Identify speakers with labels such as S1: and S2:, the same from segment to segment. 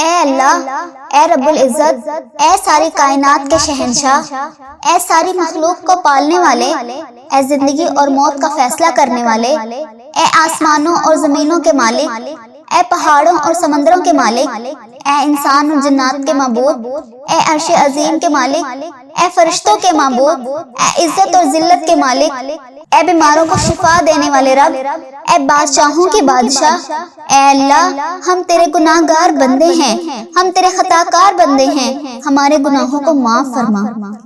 S1: اے اللہ، اے رب العزت، اے ساری کائنات کے شہنشاہ، اے ساری مخلوق کو پالنے والے، اے زندگی اور موت کا فیصلہ کرنے والے، اے آسمانوں اور زمینوں کے مالک، اے پہاڑوں اور سمندروں کے مالک، اے انسان اور جنات کے معبود، اے عرش عظیم کے مالک، اے فرشتوں کے معبود، اے عزت اور ذلت کے مالک، اے بیماروں کو شفا دینے والے رب، اے بادشاہوں کے بادشاہ، اے اللہ، ہم تیرے گناہ گار بندے ہیں، ہم تیرے خطا کار بندے ہیں، ہمارے گناہوں کو معاف فرما،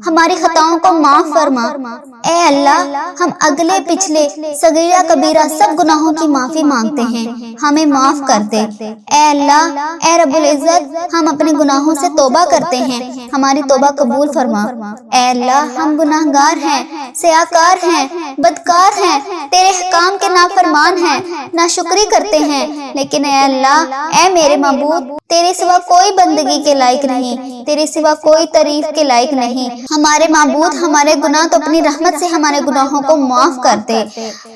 S1: ہماری خطاؤں کو معاف فرما۔ اے اللہ، ہم اگلے پچھلے صغیرہ کبیرہ سب گناہوں کی معافی مانگتے ہیں، ہمیں معاف کر دے۔ اے اللہ، اے رب العزت، ہم اپنے گناہوں سے توبہ کرتے ہیں، ہماری توبہ قبول فرما۔ اے اللہ، ہم گناہ گار ہیں، سیاکار ہیں، بدکار ہیں، تیرے حکام کے نافرمان ہیں، ناشکری کرتے ہیں، لیکن اے اللہ، اے میرے معبود، تیرے سوا کوئی بندگی کے لائق نہیں، تیرے سوا کوئی تعریف کے لائق نہیں۔ ہمارے معبود، ہمارے گناہ تو اپنی رحمت سے ہمارے گناہوں کو معاف کر دے،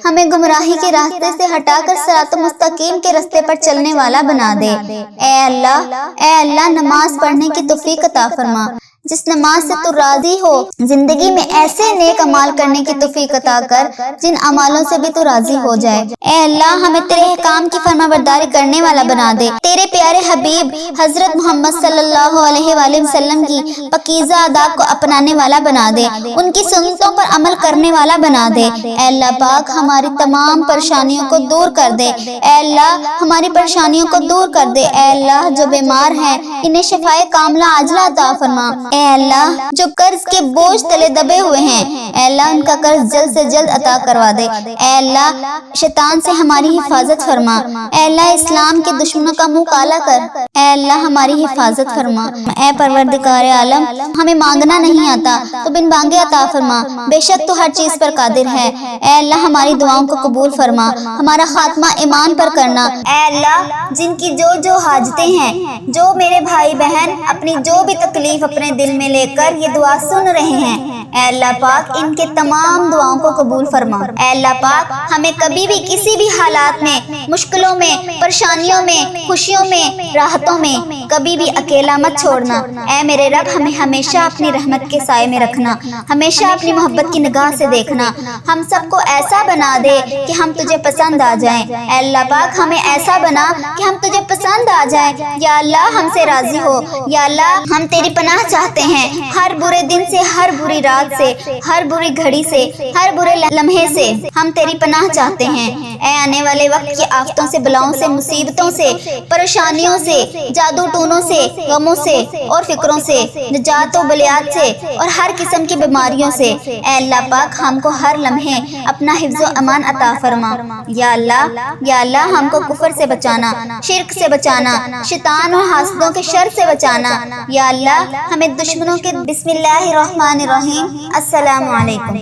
S1: ہمیں گمراہی کے راستے سے ہٹا کر صراط مستقیم کے راستے پر چلنے والا بنا دے۔ اے اللہ، نماز پڑھنے کی توفیق عطا فرما، جس نماز سے تو راضی ہو، زندگی میں ایسے نیک اعمال کرنے کی توفیق عطا کر جن اعمالوں سے بھی تو راضی ہو جائے۔ اے اللہ، ہمیں تیرے احکام کی فرما برداری کرنے والا بنا دے، تیرے پیارے حبیب حضرت محمد صلی اللہ علیہ وآلہ وسلم کی پاکیزہ آداب کو اپنانے والا بنا دے، ان کی سنتوں پر عمل کرنے والا بنا دے۔ اے اللہ پاک، ہماری تمام پریشانیوں کو دور کر دے۔ اے اللہ، ہماری پریشانیوں کو دور کر دے۔ اے اللہ، جو بیمار ہیں انہیں شفائے کاملہ عاجلہ عطا فرما۔ اے اللہ، جو قرض کے بوجھ تلے دبے ہوئے ہیں، اے اللہ، ان کا قرض جلد سے جلد عطا کروا دے۔ اے اللہ، شیطان سے ہماری حفاظت فرما۔ اے اللہ، اسلام کے دشمنوں کا منہ کالا کر۔ اے اللہ، ہماری حفاظت فرما۔ اے پروردگار عالم، ہمیں مانگنا نہیں آتا تو بن مانگے عطا فرما، بے شک تو ہر چیز پر قادر ہے۔ اے اللہ، ہماری دعاؤں کو قبول فرما، ہمارا خاتمہ ایمان پر کرنا۔ اے اللہ، جن کی جو حاجتیں ہیں، جو میرے بھائی بہن اپنی جو بھی تکلیف اپنے دل میں لے کر یہ دعا سن رہے ہیں، اے اللہ پاک، ان کے تمام دعاؤں کو قبول فرما۔ اے اللہ پاک، ہمیں کبھی بھی کسی بھی حالات میں، مشکلوں میں، پریشانیوں میں، خوشیوں میں، راحتوں میں کبھی بھی اکیلا مت چھوڑنا۔ اے میرے رب، ہمیں ہمیشہ اپنی رحمت کے سائے میں رکھنا، ہمیشہ اپنی محبت کی نگاہ سے دیکھنا، ہم سب کو ایسا بنا دے کہ ہم تجھے پسند آ جائیں۔ اے اللہ پاک، ہمیں ایسا بنا کہ ہم تجھے پسند آ جائیں۔ یا اللہ، ہم سے راضی ہو۔ یا اللہ، ہم تیری پناہ چاہتے ہیں، ہر برے دن سے، ہر بری رات سے، ہر بری گھڑی سے، ہر برے لمحے سے ہم تیری پناہ چاہتے ہیں۔ اے آنے والے وقت کی آفتوں سے، بلاؤں سے، مصیبتوں سے، پریشانیوں سے، جادو ٹونوں سے، غموں سے اور فکروں سے، نجات و بلیات سے اور ہر قسم کی بیماریوں سے، اے اللہ پاک، ہم کو ہر لمحے اپنا حفظ و امان عطا فرما۔ یا اللہ، ہم کو کفر سے بچانا، شرک سے بچانا، شیطان اور حاسدوں کے شر سے بچانا۔ یا اللہ، ہمیں دشمنوں کے بسم اللہ الرحمن الرحیم السلام علیکم۔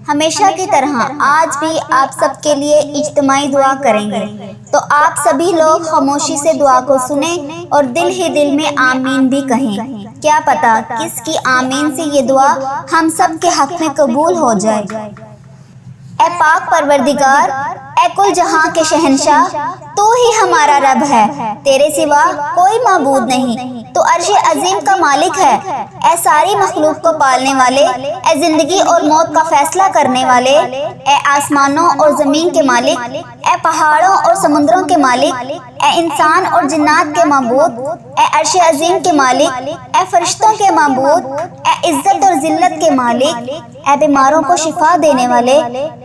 S1: ہمیشہ کی طرح آج بھی آپ سب کے لیے اجتماعی دعا کریں گے، تو آپ سبھی لوگ خاموشی سے دعا کو سنیں اور دل ہی دل میں آمین بھی کہیں۔ کیا پتا کس کی آمین سے یہ دعا ہم سب کے حق میں قبول ہو جائے۔ اے پاک پروردگار، اے کل جہاں کے شہنشاہ، تو ہی ہمارا رب ہے، تیرے سوا کوئی معبود نہیں، تو عرش عظیم کا مالک ہے۔ اے ساری مخلوق کو پالنے والے، اے زندگی اور موت کا فیصلہ کرنے والے، اے آسمانوں اور زمین کے مالک، اے پہاڑوں اور سمندروں کے مالک، اے انسان اور جنات کے معبود، اے عرش عظیم کے مالک، اے فرشتوں کے معبود، اے عزت اور ذلت کے مالک، اے بیماروں کو شفا دینے والے،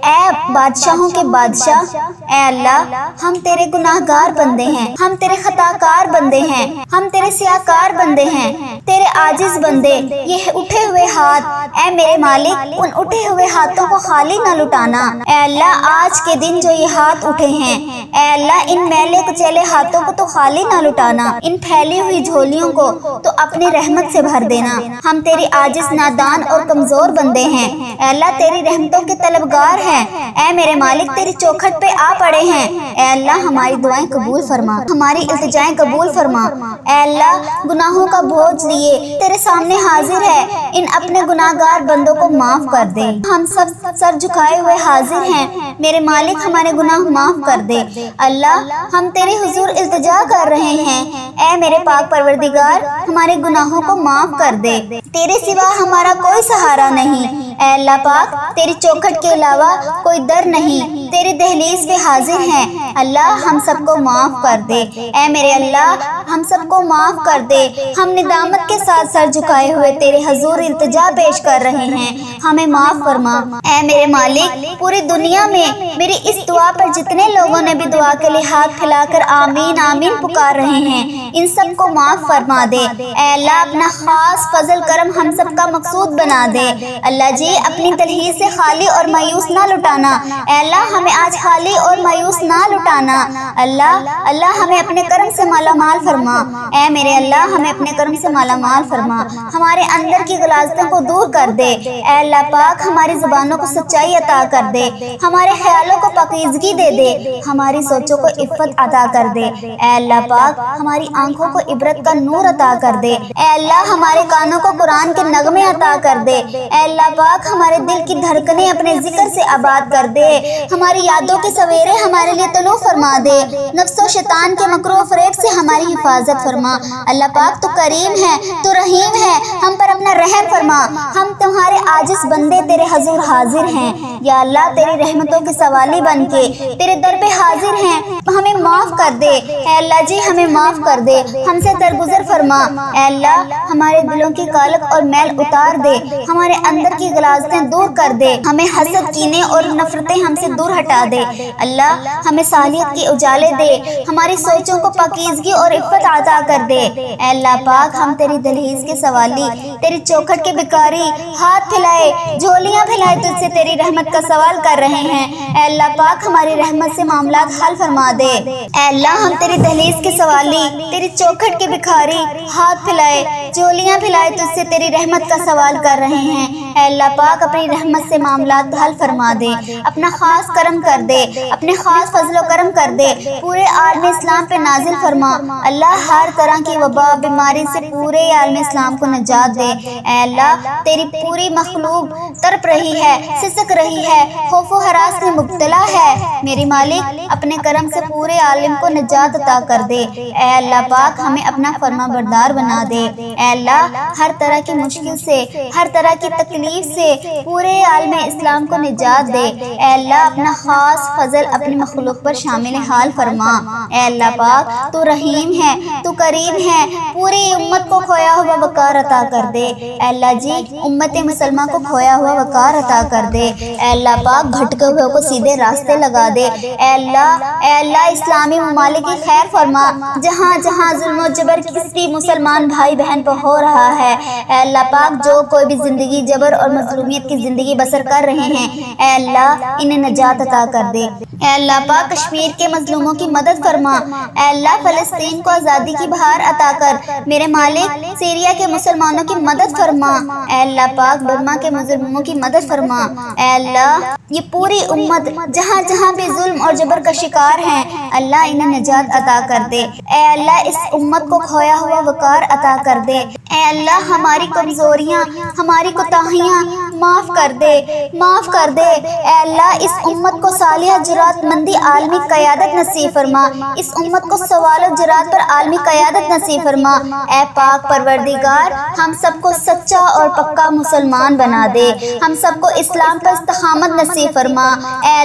S1: اے بادشاہوں کے بادشاہ، اے اللہ، ہم تیرے گناہ گار بندے ہیں، ہم تیرے خطا کار بندے ہیں، ہم تیرے سیاکار بندے ہیں، تیرے عاجز بندے۔ یہ اٹھے ہوئے ہاتھ، اے میرے مالک، ان اٹھے ہوئے ہاتھوں کو خالی نہ لٹانا۔ اے اللہ، آج کے دن جو یہ ہاتھ اٹھے ہیں، اے اللہ، ان میلے کچیلے ہاتھوں کو تو خالی نہ لٹانا، ان پھیلی ہوئی جھولیوں کو تو اپنی رحمت سے بھر دینا۔ ہم تیری عاجز، نادان اور کمزور بندے ہیں، اے اللہ، تیری رحمتوں کے طلبگار ہیں۔ اے میرے مالک، تیری چوکھٹ چوکھٹ پہ آ پڑے ہیں۔ اے اللہ ہماری دعائیں قبول فرما، ہماری التجائیں قبول فرما۔ اے اللہ گناہوں کا بوجھ لیے تیرے سامنے حاضر ہے، ان اپنے گناہگار بندوں کو معاف کر دے۔ ہم سب سر جھکائے ہوئے حاضر ہیں، میرے مالک ہمارے گناہ معاف کر دے۔ اللہ ہم تیرے حضور التجا کر رہے ہیں، اے میرے پاک پروردگار ہمارے گناہوں کو معاف کر دے۔ تیرے سوا ہمارا کوئی سہارا نہیں، اے اللہ پاک تیری چوکھٹ کے علاوہ کوئی در نہیں، تیری دہلیز پہ حاضر ہیں۔ اللہ ہم سب کو معاف کر دے، اے میرے اللہ ہم سب کو معاف کر دے۔ ہم ندامت کے ساتھ سر جھکائے ہوئے تیرے حضور التجا پیش کر رہے ہیں، ہمیں معاف فرما۔ اے میرے مالک پوری دنیا میں میری اس دعا پر جتنے لوگوں نے بھی دعا کے لیے ہاتھ پھیلا کر آمین آمین پکار رہے ہیں، ان سب کو معاف فرما دے۔ اے اللہ اپنا خاص فضل کرم ہم سب کا مقصود بنا دے۔ اللہ جی اپنی دلہیز سے خالی اور مایوس نہ لٹانا، اے اللہ ہمیں آج خالی اور مایوس نہ لٹانا۔ اللہ ہمیں اپنے کرم سے مالا مال فرما، اے میرے اللہ ہمیں اپنے کرم سے مالا مال فرما۔ ہمارے اندر کی غلاظتوں کو دور کر دے، اے اللہ پاک ہماری زبانوں کو سچائی عطا کر دے، ہمارے خیالوں کو پاکیزگی دے دے، ہماری سوچوں کو عفت عطا کر دے۔ اے اللہ پاک ہماری آنکھوں کو عبرت کا نور عطا کر دے، اے اللہ ہمارے کانوں کو قرآن کے نغمے عطا کر دے، اے اللہ پاک ہمارے دل کی دھڑکنیں اپنے ذکر سے آباد کر دے، ہماری یادوں کے سویرے ہمارے لیے طلوع فرما دے، نفس و شیطان کے مکر و فریب سے ہماری حفاظت فرما۔ اللہ پاک تو کریم ہے، تو رحیم ہے، ہم پر اپنا رحم فرما۔ ہم تمہارے عاجز بندے تیرے حضور حاضر ہیں، یا اللہ تیری رحمتوں کے سوالی بن کے تیرے در پہ حاضر ہیں، ہمیں معاف کر دے۔ اے اللہ جی ہمیں معاف کر دے، ہم سے درگزر فرما۔ اے اللہ ہمارے دلوں کی کالک اور میل اتار دے، ہمارے اندر کی غلاظتیں دور کر دے، ہمیں حسد کینے اور نفرتیں ہم سے دور ہٹا دے۔ اللہ ہمیں صالحیت کے اجالے دے، ہماری سوچوں کو پاکیزگی اور عفت عطا کر دے۔ اے اللہ پاک ہم تیری دلہیز کے سوالی، تیری چوکھٹ کے بھکاری، ہاتھ پھیلائے جھولیاں پھیلائے تجھ سے تیری رحمت کا سوال کر رہے ہیں۔ اے اللہ پاک ہماری رحمت سے معاملات حل فرما دے۔ اے اللہ ہم تیری دہلیز کے سوالی، تیری چوکھٹ کے بھکاری، ہاتھ پھیلائے جھولیاں پھیلائے تجھ سے تیری رحمت کا سوال کر رہے ہیں۔ اے اللہ پاک اپنی رحمت سے معاملات حل فرما دے، اپنا خاص کرم کر دے، اپنے خاص فضل و کرم کر دے، پورے عالم اسلام پہ نازل فرما۔ اللہ ہر طرح کی وبا بیماری سے پورے عالم اسلام کو نجات دے۔ اے اللہ تیری پوری مخلوق تڑپ رہی ہے، سسک رہی ہے، خوف و ہراس میں مبتلا ہے، میری مالک اپنے کرم سے پورے عالم کو نجات عطا کر دے۔ اے اللہ پاک ہمیں اپنا فرما بردار بنا دے۔ اے اللہ ہر طرح کی مشکل سے، ہر طرح کی تکلیف سے پورے عالم اسلام کو نجات دے۔ اے اللہ اپنا خاص فضل اپنی مخلوق پر شامل حال فرما۔ اے اللہ پاک تو رحیم ہے، تو کریم ہے، پوری امت کو کھویا ہوا وقار عطا کر دے۔ اے اللہ جی امت مسلمہ کو کھویا ہوا وقار عطا کر دے۔ اے اللہ پاک بھٹکے ہوئے کو سیدھے راستے لگا دے۔ اے اللہ اسلامی ممالک کی خیر فرما، جہاں جہاں ظلم و جبر کسی مسلمان بھائی بہن پر ہو رہا ہے۔ اے اللہ پاک جو کوئی بھی زندگی جبر اور مظلومیت کی زندگی بسر کر رہے ہیں، اے اللہ انہیں نجات عطا کر دے۔ اے اللہ پاک کشمیر کے مظلوموں کی مدد فرما۔ اے اللہ فلسطین کو آزادی کی بہار عطا کر، میرے مالک سیریا کے مسلمانوں کی مدد فرما۔ اے اللہ پاک برما کے مظلوموں کی مدد فرما۔ اے اللہ یہ پوری امت جہاں جہاں بھی ظلم اور جبر کا شکار ہیں، اللہ انہیں نجات عطا کر دے۔ اے اللہ اس امت کو کھویا ہوا وقار عطا کر دے۔ اے اللہ ہماری کمزوریاں، ہماری کوتاہیاں معاف کر دے، معاف کر دے۔ اے اللہ اس امت کو صالح جرات مندی عالمی قیادت نصیب فرما، اس امت کو سوال و جرات پر عالمی قیادت نصیب فرما۔ اے پاک پروردگار ہم سب کو سچا اور پکا مسلمان بنا دے، ہم سب کو اسلام پر استقامت نصیب فرما۔ اے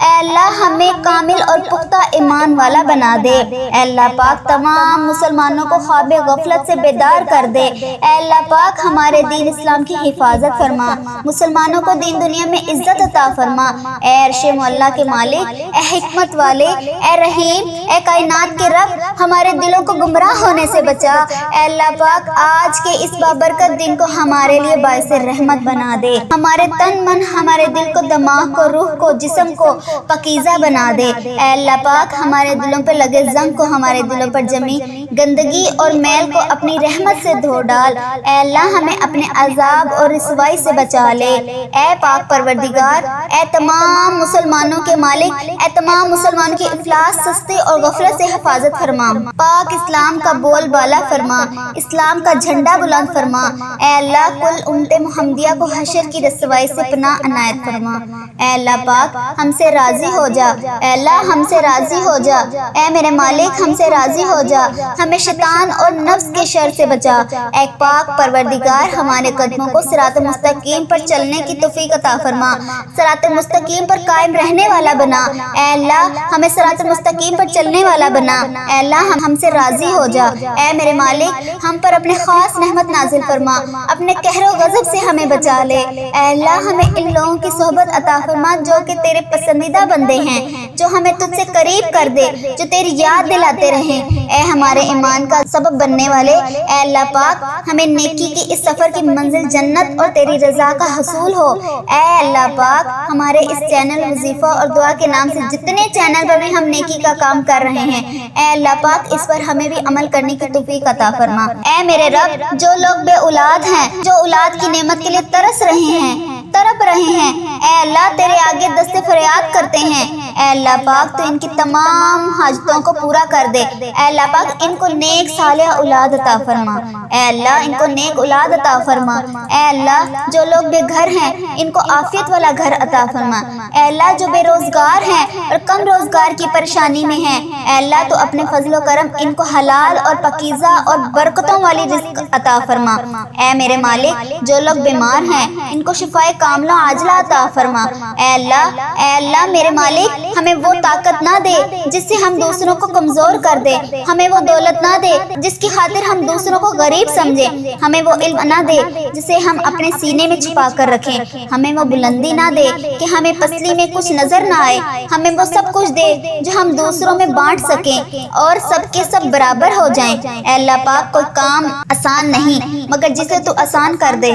S1: اللہ ہمیں کامل اور پختہ ایمان والا بنا دے۔ اے اللہ پاک تمام مسلمانوں کو خواب غفلت سے بیدار کر دے۔ اے اللہ پاک ہمارے دین اسلام کی حفاظت فرما، مسلمانوں کو دین دنیا میں عزت عطا فرما۔ اے عرش معلیٰ کے مالک، اے حکمت والے، اے رحیم، اے کائنات کے رب، ہمارے دلوں کو گمراہ ہونے سے بچا۔ اے اللہ پاک آج کے اس بابرکت دن کو ہمارے لیے باعث رحمت بنا دے، ہمارے تن من، ہمارے دل کو، دماغ کو، روح کو، جسم کو پاکیزہ بنا دے۔ اے اللہ پاک ہمارے دلوں پر لگے زنگ کو، ہمارے دلوں پر جمی گندگی اور میل کو اپنی رحمت سے دھو ڈال۔ اے اللہ ہمیں اپنے عذاب اور رسوائی سے بچا لے۔ اے پاک پروردگار، اے تمام مسلمانوں کے مالک، اے تمام مسلمانوں کی افلاس، سستی اور غفلت سے حفاظت فرما۔ پاک اسلام کا بول بالا فرما، اسلام کا جھنڈا بلند فرما۔ اے اللہ کل امت محمدیہ کو حشر کی رسوائی سے پناہ عنایت فرما۔ اے اللہ پاک ہم سے راضی ہو جا، اے اللہ ہم سے راضی ہو جا، اے میرے مالک ہم سے راضی ہو جا، ہمیں شیطان اور نفس کے شر سے بچا۔ اے پاک پروردگار ہمارے قدموں کو صراط مستقیم پر چلنے کی توفیق عطا فرما، صراط مستقیم پر قائم رہنے والا بنا۔ اے اللہ ہمیں صراط مستقیم پر چلنے والا بنا۔ اے اللہ ہم سے راضی ہو جا، اے میرے مالک ہم پر اپنے خاص نعمت نازل فرما، اپنے قہر و غضب سے ہمیں بچا لے۔ اے اللہ ہمیں ان لوگوں کی صحبت عطا فرما جو کہ تیرے پسندیدہ بندے ہیں، جو ہمیں تجھ سے قریب کر دے، جو تیری یاد دلاتے رہیں۔ اے ہمارے ایمان کا سبب بننے والے، اے اللہ پاک ہمیں نیکی کی اس سفر کی منزل جنت اور تیری رضا کا حصول ہو۔ اے اللہ پاک ہمارے اس چینل وظیفہ اور دعا کے نام سے جتنے چینل پر بھی ہم نیکی کا کام کر رہے ہیں، اے اللہ پاک اس پر ہمیں بھی عمل کرنے کی توفیق عطا فرما۔ اے میرے رب جو لوگ بے اولاد ہیں، جو اولاد کی نعمت کے لیے ترس رہے ہیں، تڑپ رہے ہیں، اے اللہ تیرے آگے دست فریاد کرتے ہیں، اے اللہ پاک تو ان کی تمام حاجتوں کو پورا کر دے۔ اے اللہ پاک ان کو نیک صالح اولاد عطا فرما، اے اللہ ان کو نیک اولاد عطا فرما۔ اے اللہ جو لوگ بے گھر ہیں ان کو عافیت والا گھر عطا فرما۔ اے اللہ جو بے روزگار ہیں اور کم روزگار کی پریشانی میں ہیں، اے اللہ تو اپنے فضل و کرم ان کو حلال اور پاکیزہ اور برکتوں والی رزق عطا فرما۔ اے میرے مالک جو لوگ بیمار ہیں ان کو شفائے کاملہ عاجلہ عطا فرما۔ اے اللہ میرے مالک ہمیں وہ طاقت نہ دے جس سے ہم دوسروں کو کمزور کر دے، ہمیں وہ دولت نہ دے جس کی خاطر ہم دوسروں کو غریب سمجھے، ہمیں وہ علم نہ دے جسے ہم اپنے سینے میں چھپا کر رکھیں، ہمیں وہ بلندی نہ دے کہ ہمیں پسلی میں کچھ نظر نہ آئے، ہمیں وہ سب کچھ دے جو ہم دوسروں میں بانٹ سکیں اور سب کے سب برابر ہو جائیں۔ اے اللہ پاک کوئی کام آسان نہیں مگر جسے تو آسان کر دے۔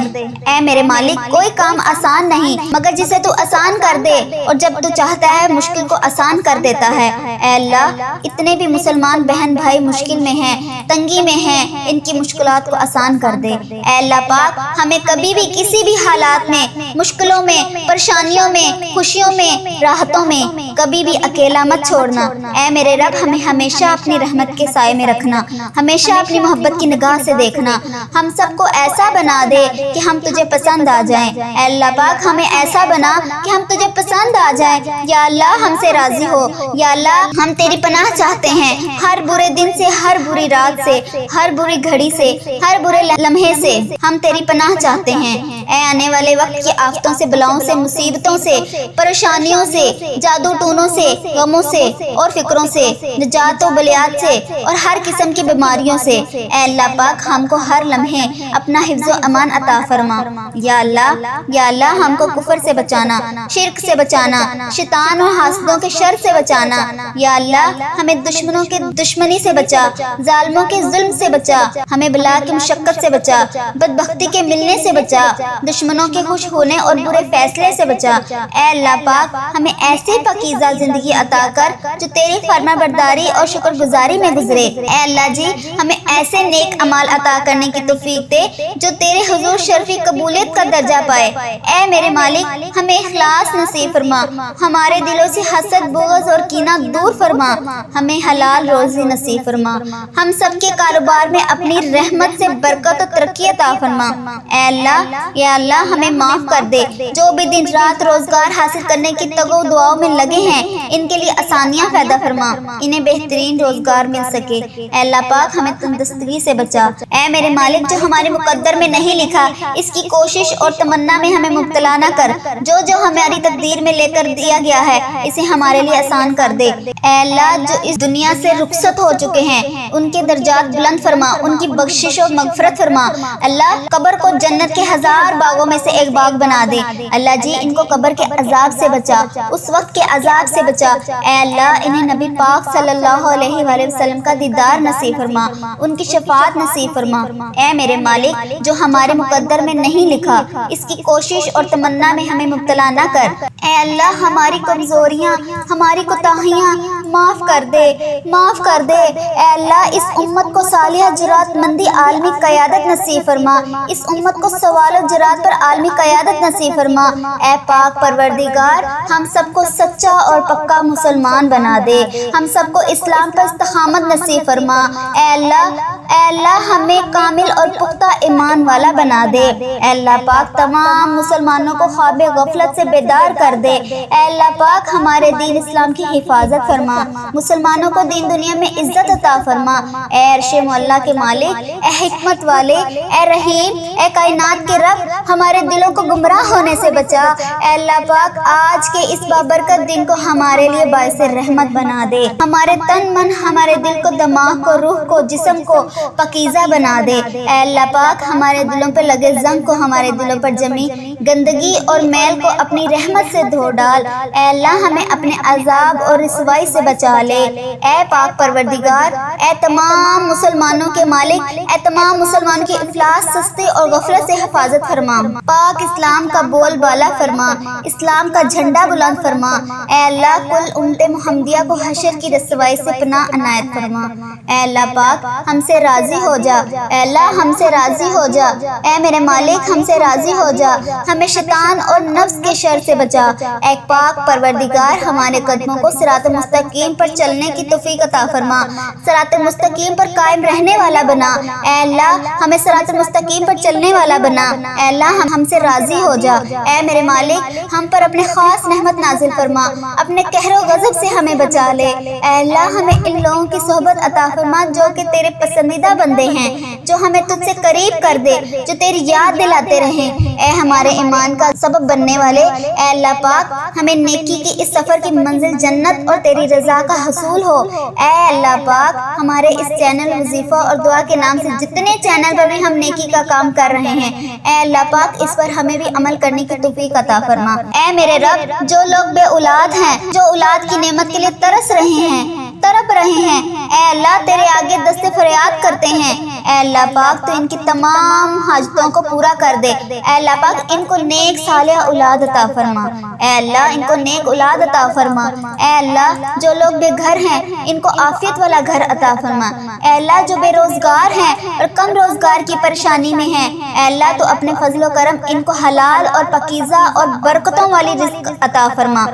S1: اے میرے مالک کوئی کام آسان نہیں مگر جسے تو آسان کر دے، اور جب تو چاہتا ہے مشکل کو آسان کر دیتا ہے۔ اے اللہ اتنے بھی مسلمان بہن بھائی مشکل میں ہیں، تنگی میں ہیں، ان کی مشکلات کو آسان کر دے۔ اے اللہ پاک ہمیں کبھی بھی کسی بھی حالات میں، مشکلوں میں، پریشانیوں میں، خوشیوں میں، راحتوں میں کبھی بھی اکیلا مت چھوڑنا۔ اے میرے رب ہمیں ہمیشہ اپنی رحمت کے سائے میں رکھنا، ہمیشہ اپنی محبت کی نگاہ سے دیکھنا، ہم سب کو ایسا بنا دے کہ ہم تجھے پسند آ جائیں۔ اے اللہ پاک ہمیں ایسا بنا کہ ہم تجھے پسند آ جائیں۔ یا اللہ ہم سے راضی ہو، یا اللہ ہم تیری پناہ چاہتے ہیں، ہر برے دن سے، ہر بری رات سے، ہر بری گھڑی سے، ہر برے لمحے سے ہم تیری پناہ چاہتے ہیں۔ اے آنے والے وقت کی آفتوں سے، بلاؤں سے، مصیبتوں سے، پریشانیوں سے، جادو ٹونوں سے، غموں سے اور فکروں سے، نجات و بلیات سے اور ہر قسم کی بیماریوں سے۔ اے اللہ پاک ہم کو ہر لمحے اپنا حفظ و امان عطا فرما۔ یا اللہ ہم کو کفر سے بچانا، شرک سے بچانا، شیطان اور حاسدوں کے شر سے بچانا۔ یا اللہ ہمیں دشمنوں کے دشمنی سے بچا، ظالموں کے ظلم سے بچا، ہمیں بلا کی مشقت سے بچا، بدبختی کے ملنے سے بچا، دشمنوں کے خوش ہونے اور برے فیصلے سے بچا۔ اے اللہ پاک ہمیں ایسی پاکیزہ زندگی عطا کر جو تیری فرما برداری اور شکر گزاری میں گزرے۔ اے اللہ جی ہمیں ایسے نیک اعمال عطا کرنے کی توفیق دے جو تیرے حضور شرفی قبولیت کا درجہ پائے۔ اے میرے مالک ہمیں اخلاص نصیب فرما، ہمارے دلوں سے حسد، بغض اور کینہ دور فرما، ہمیں حلال روزی نصیب فرما، ہم سب کے کاروبار میں اپنی رحمت سے برکت و ترقی عطا فرما۔ اے اللہ یا اللہ ہمیں معاف کر دے، جو بھی دن رات روزگار حاصل کرنے کی تگو دعاؤں میں لگے ہیں ان کے لیے آسانیاں پیدا فرما، انہیں بہترین روزگار مل سکے۔ اے اللہ پاک ہمیں تندرستی سے بچا۔ اے میرے مالک جو ہمارے مقدر میں نہیں لکھا اس کی کوشش اور تمنا میں ہمیں مبتلا نہ کر، جو ہماری تقدیر میں لے کر دیا گیا ہے اسے ہمارے لیے آسان کر دے۔ اے اللہ جو اس دنیا سے رخصت ہو چکے ہیں ان کے درجات بلند فرما، ان کی بخشش و مغفرت فرما۔ اللہ قبر کو جنت کے 1000 ہزار باغوں میں سے ایک باغ بنا دے۔ اللہ جی ان کو قبر کے عذاب سے بچا، اس وقت کے عذاب سے بچا۔ اے اللہ انہیں نبی پاک صلی اللہ علیہ وآلہ وسلم کا دیدار نصیب فرما، ان کی شفاعت نصیب فرما۔ اے میرے مالک جو ہمارے مقدر میں نہیں لکھا، اس کی کوشش اور تمنا میں ہمیں مبتلا نہ کر۔ اے اللہ ہماری کمزوریاں، ہماری کوتاہیاں معاف کر دے، معاف کر دے۔ اے اللہ اس امت کو صالحہ جرات مندی عالمی قیادت نصیب فرما، اس امت کو سوال و جرات پر عالمی قیادت نصیب فرما۔ اے پاک پروردگار ہم سب کو سچا اور پکا مسلمان بنا دے، ہم سب کو اسلام پر استقامت نصیب فرما۔ اے اللہ ہمیں کامل اور پختہ ایمان والا بنا دے۔ اے اللہ پاک تمام مسلمانوں کو خواب غفلت سے بیدار کر دے۔ اے اللہ پاک ہمارے دین اسلام کی حفاظت فرما، مسلمانوں کو دین دنیا میں عزت عطا فرما۔ اے عرش معلیٰ کے مالک، اے حکمت والے، اے رحیم، اے کائنات کے رب ہمارے دلوں کو گمراہ ہونے سے بچا۔ اے اللہ پاک آج کے اس بابرکت دن کو ہمارے لیے باعث رحمت بنا دے، ہمارے تن من، ہمارے دل کو، دماغ کو، روح کو، جسم کو پاکیزہ بنا دے۔ اے اللہ پاک ہمارے دلوں پر لگے زنگ کو، ہمارے دلوں پر جمی گندگی اور میل کو اپنی رحمت سے دھو ڈال۔ اے اللہ ہمیں اپنے عذاب اور رسوائی سے بچا لے۔ اے پاک پروردگار، اے تمام مسلمانوں کے مالک، اے تمام مسلمانوں کی افلاس، سستی اور غفلت سے حفاظت فرما۔ پاک اسلام کا بول بالا فرما، اسلام کا جھنڈا بلند فرما۔ اے اللہ کل امت محمدیہ کو حشر کی رسوائی سے پناہ عنایت فرما۔ اے اللہ پاک ہم سے راضی ہو جا، اے اللہ ہم سے راضی ہو جا۔ اے میرے مالک ہم سے راضی ہو جا، ہمیں شیطان اور نفس کے شر سے بچا۔ اے پاک پروردگار ہمارے قدموں کو صراط مستقیم پر چلنے کی توفیق عطا فرما، صراط مستقیم پر قائم رہنے والا بنا۔ اے اللہ ہمیں صراط مستقیم پر چلنے والا بنا۔ اے اللہ ہم سے راضی ہو جا۔ اے میرے مالک ہم پر اپنے خاص رحمت نازل فرما، اپنے قہر و غضب سے ہمیں بچا لے۔ اے اللہ ہمیں ان لوگوں کی صحبت عطا فرما جو کہ تیرے پسندیدہ بندے ہیں، جو ہمیں تجھ سے قریب کر دے، جو تیری یاد دلاتے رہیں۔ اے ہمارے ایمان کا سبب بننے والے، اے اللہ پاک ہمیں نیکی کی اس سفر کی منزل جنت اور تیری رضا کا حصول ہو۔ اے اللہ پاک ہمارے اس چینل وظیفہ اور دعا کے نام سے جتنے چینل پر بھی ہم نیکی کا کام کر رہے ہیں، اے اللہ پاک اس پر ہمیں بھی عمل کرنے کی توفیق عطا فرما۔ اے میرے رب جو لوگ بے اولاد ہیں، جو اولاد کی نعمت کے لیے ترس رہے ہیں، تڑپ رہے ہیں، اے اللہ تیرے آگے دست فریاد کرتے ہیں۔ اے اللہ پاک تو ان کی تمام حاجتوں کو پورا کر دے۔ اے اللہ پاک ان کو نیک صالح اولاد عطا فرما۔ اے اللہ ان کو نیک اولاد عطا فرما۔ اے اللہ جو لوگ بے گھر ہیں ان کو عافیت والا گھر عطا فرما۔ اے اللہ جو بے روزگار ہیں اور کم روزگار کی پریشانی میں ہیں، اے اللہ تو اپنے فضل و کرم ان کو حلال اور پاکیزہ اور برکتوں والی رزق عطا فرما۔